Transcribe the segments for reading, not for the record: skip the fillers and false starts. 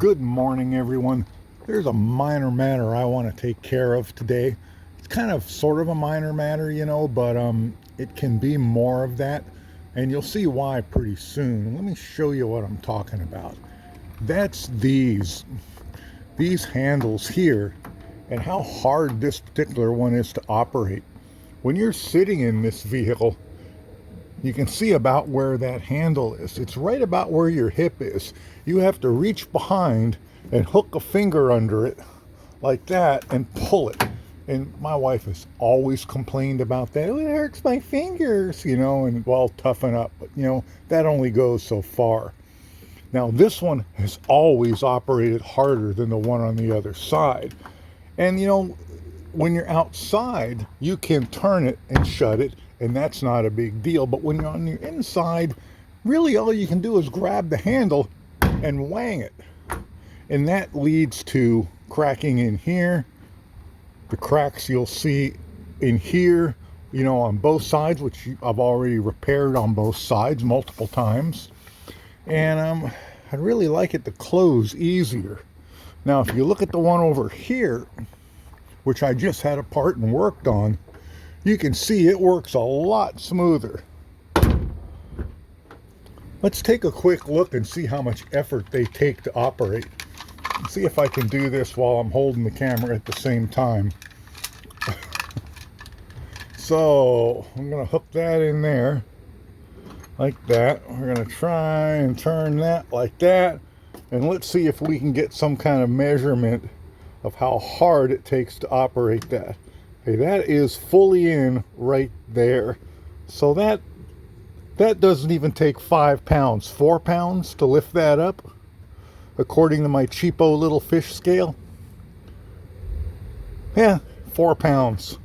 Good morning, everyone. There's a minor matter I want to take care of today. It's kind of sort of a minor matter, but it can be more of that, and you'll see why pretty soon. Let me show you what I'm talking about. That's these handles here, and how hard this particular one is to operate. When you're sitting in this vehicle, you can see about where that handle is. It's right about where your hip is. You have to reach behind and hook a finger under it like that and pull it. And my wife has always complained about that. Oh, it hurts my fingers, and well, toughen up. But, that only goes so far. Now, this one has always operated harder than the one on the other side. And, when you're outside, you can turn it and shut it, and that's not a big deal. But when you're on your inside, really all you can do is grab the handle and wang it. And that leads to cracking in here. The cracks you'll see in here, on both sides, which I've already repaired on both sides multiple times. And I'd really like it to close easier. Now, if you look at the one over here, which I just had apart and worked on, you can see it works a lot smoother. Let's take a quick look and see how much effort they take to operate. Let's see if I can do this while I'm holding the camera at the same time. So I'm going to hook that in there like that. We're going to try and turn that like that. And let's see if we can get some kind of measurement of how hard it takes to operate that. Okay, that is fully in right there. So that doesn't even take 5 pounds, 4 pounds to lift that up, according to my cheapo little fish scale. Yeah, 4 pounds.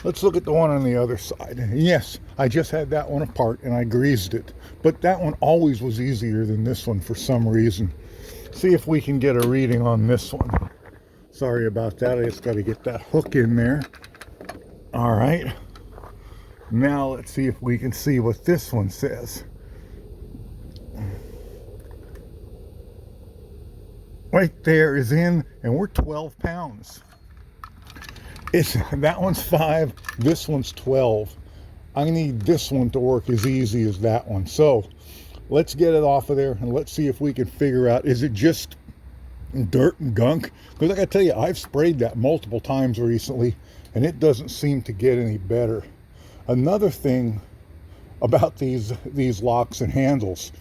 Let's look at the one on the other side. Yes, I just had that one apart and I greased it, but that one always was easier than this one for some reason. See if we can get a reading on this one. Sorry about that, I just got to get that hook in there. All right, now let's see if we can see what this one says. Right there is in, and we're 12 pounds. That one's 5, this one's 12. I need this one to work as easy as that one. So let's get it off of there and let's see if we can figure out, is it just dirt and gunk? Because I gotta tell you, I've sprayed that multiple times recently and it doesn't seem to get any better. Another thing about these locks and handles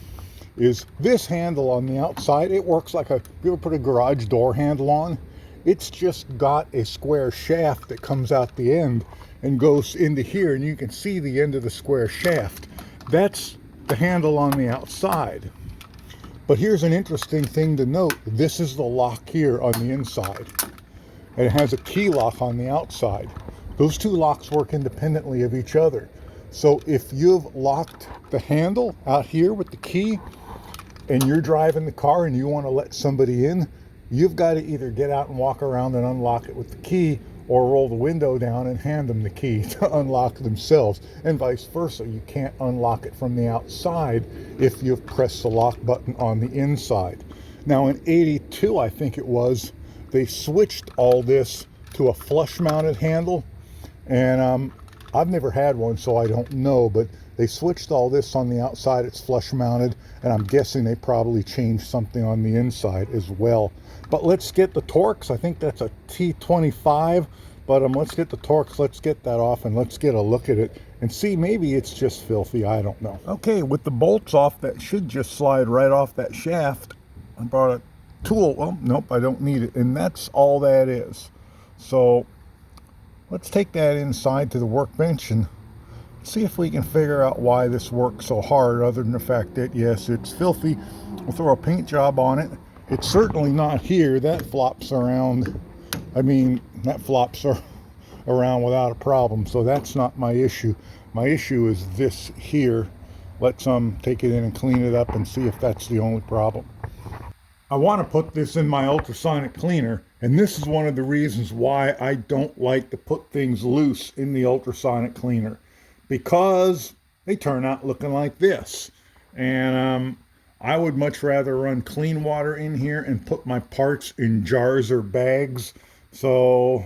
is this handle on the outside, it works like you ever put a garage door handle on? It's just got a square shaft that comes out the end and goes into here, and you can see the end of the square shaft. That's the handle on the outside. But here's an interesting thing to note. This is the lock here on the inside, and it has a key lock on the outside. Those two locks work independently of each other. So if you've locked the handle out here with the key and you're driving the car and you want to let somebody in, you've got to either get out and walk around and unlock it with the key, or roll the window down and hand them the key to unlock themselves, and vice versa. You can't unlock it from the outside if you've pressed the lock button on the inside. Now in 82, I think it was, they switched all this to a flush mounted handle, and I've never had one, so I don't know, but they switched all this on the outside. It's flush mounted, and I'm guessing they probably changed something on the inside as well. But let's get the Torx. I think that's a T25, but let's get the Torx. Let's get that off and let's get a look at it and see, maybe it's just filthy. I don't know. Okay, with the bolts off, that should just slide right off that shaft. I brought a tool. Well, nope, I don't need it, and that's all that is. So let's take that inside to the workbench and see if we can figure out why this works so hard, other than the fact that, yes, it's filthy. We'll throw a paint job on it. It's certainly not here. That flops around. I mean, that flops around without a problem, so that's not my issue. My issue is this here. Let's take it in and clean it up and see if that's the only problem. I want to put this in my ultrasonic cleaner, and this is one of the reasons why I don't like to put things loose in the ultrasonic cleaner, because they turn out looking like this. And I would much rather run clean water in here and put my parts in jars or bags so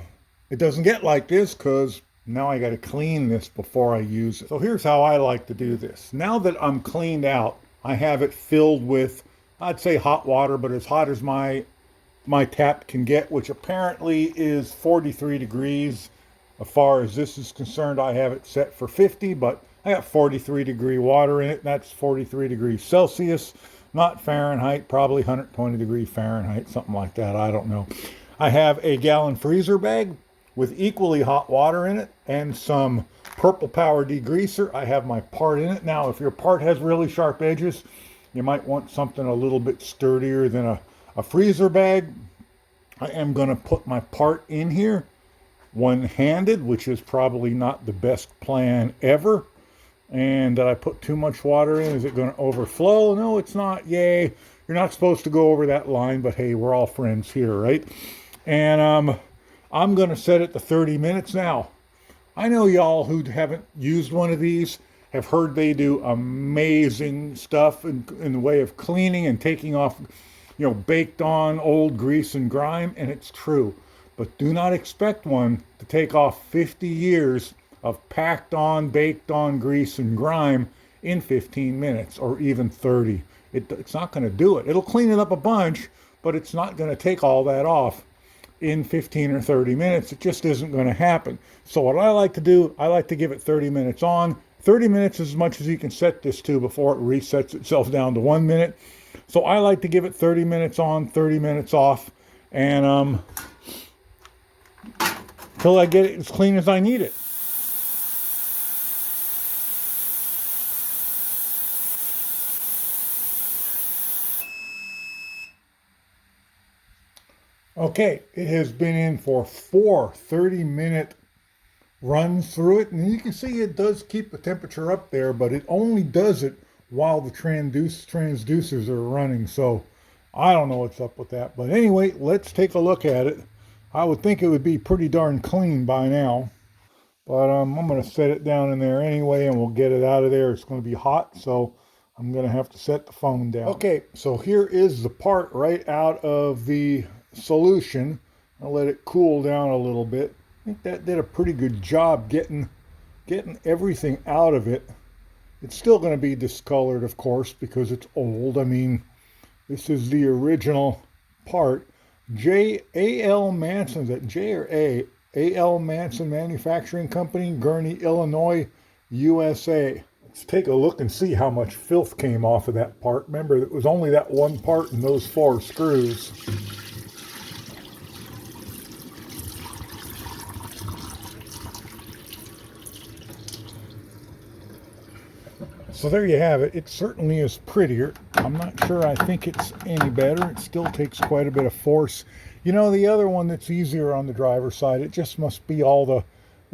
it doesn't get like this, because now I got to clean this before I use it. So here's how I like to do this. Now that I'm cleaned out, I have it filled with, I'd say hot water, but as hot as my tap can get, which apparently is 43 degrees. As far as this is concerned, I have it set for 50, but I got 43-degree water in it. That's 43 degrees Celsius, not Fahrenheit, probably 120 degrees Fahrenheit, something like that. I don't know. I have a gallon freezer bag with equally hot water in it and some Purple Power degreaser. I have my part in it. Now, if your part has really sharp edges, you might want something a little bit sturdier than a freezer bag. I am going to put my part in here one-handed, which is probably not the best plan ever. And did I put too much water in? Is it going to overflow? No, it's not. Yay. You're not supposed to go over that line, but hey, we're all friends here, right? And I'm going to set it to 30 minutes now. I know y'all who haven't used one of these have heard they do amazing stuff in the way of cleaning and taking off, baked on old grease and grime, and it's true. But do not expect one to take off 50 years of packed on, baked on grease and grime in 15 minutes or even 30. It's not going to do it. It'll clean it up a bunch, but it's not going to take all that off in 15 or 30 minutes. It just isn't going to happen. So what I like to do, I like to give it 30 minutes on. 30 minutes is as much as you can set this to before it resets itself down to 1 minute. So I like to give it 30 minutes on, 30 minutes off, and till I get it as clean as I need it. Okay, it has been in for 4 30-minute runs through it, and you can see it does keep the temperature up there, but it only does it while the transducers are running, so I don't know what's up with that. But anyway, let's take a look at it. I would think it would be pretty darn clean by now, but I'm going to set it down in there anyway, and we'll get it out of there. It's going to be hot, so I'm going to have to set the phone down. Okay, so here is the part right out of the solution. I'll let it cool down a little bit. I think that did a pretty good job getting everything out of it. It's still going to be discolored, of course, because it's old. I mean, this is the original part. A.L. Manson, is that J or A? A.L. Manson Manufacturing Company, Gurnee, Illinois, USA. Let's take a look and see how much filth came off of that part. Remember, it was only that one part and those 4 screws. So there you have it. It certainly is prettier. I'm not sure I think it's any better. It still takes quite a bit of force. The other one that's easier on the driver's side, it just must be all the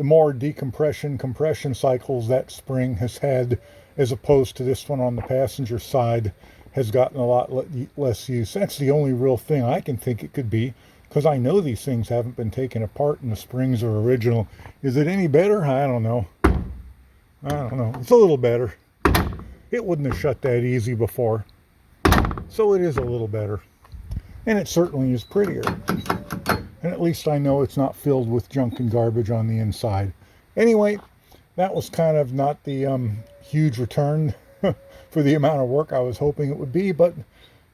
more decompression, compression cycles that spring has had, as opposed to this one on the passenger side has gotten a lot less use. That's the only real thing I can think it could be, because I know these things haven't been taken apart and the springs are original. Is it any better? I don't know. It's a little better. It wouldn't have shut that easy before. So it is a little better. And it certainly is prettier. And at least I know it's not filled with junk and garbage on the inside. Anyway, that was kind of not the huge return for the amount of work I was hoping it would be, but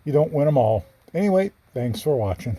you don't win them all. Anyway, thanks for watching.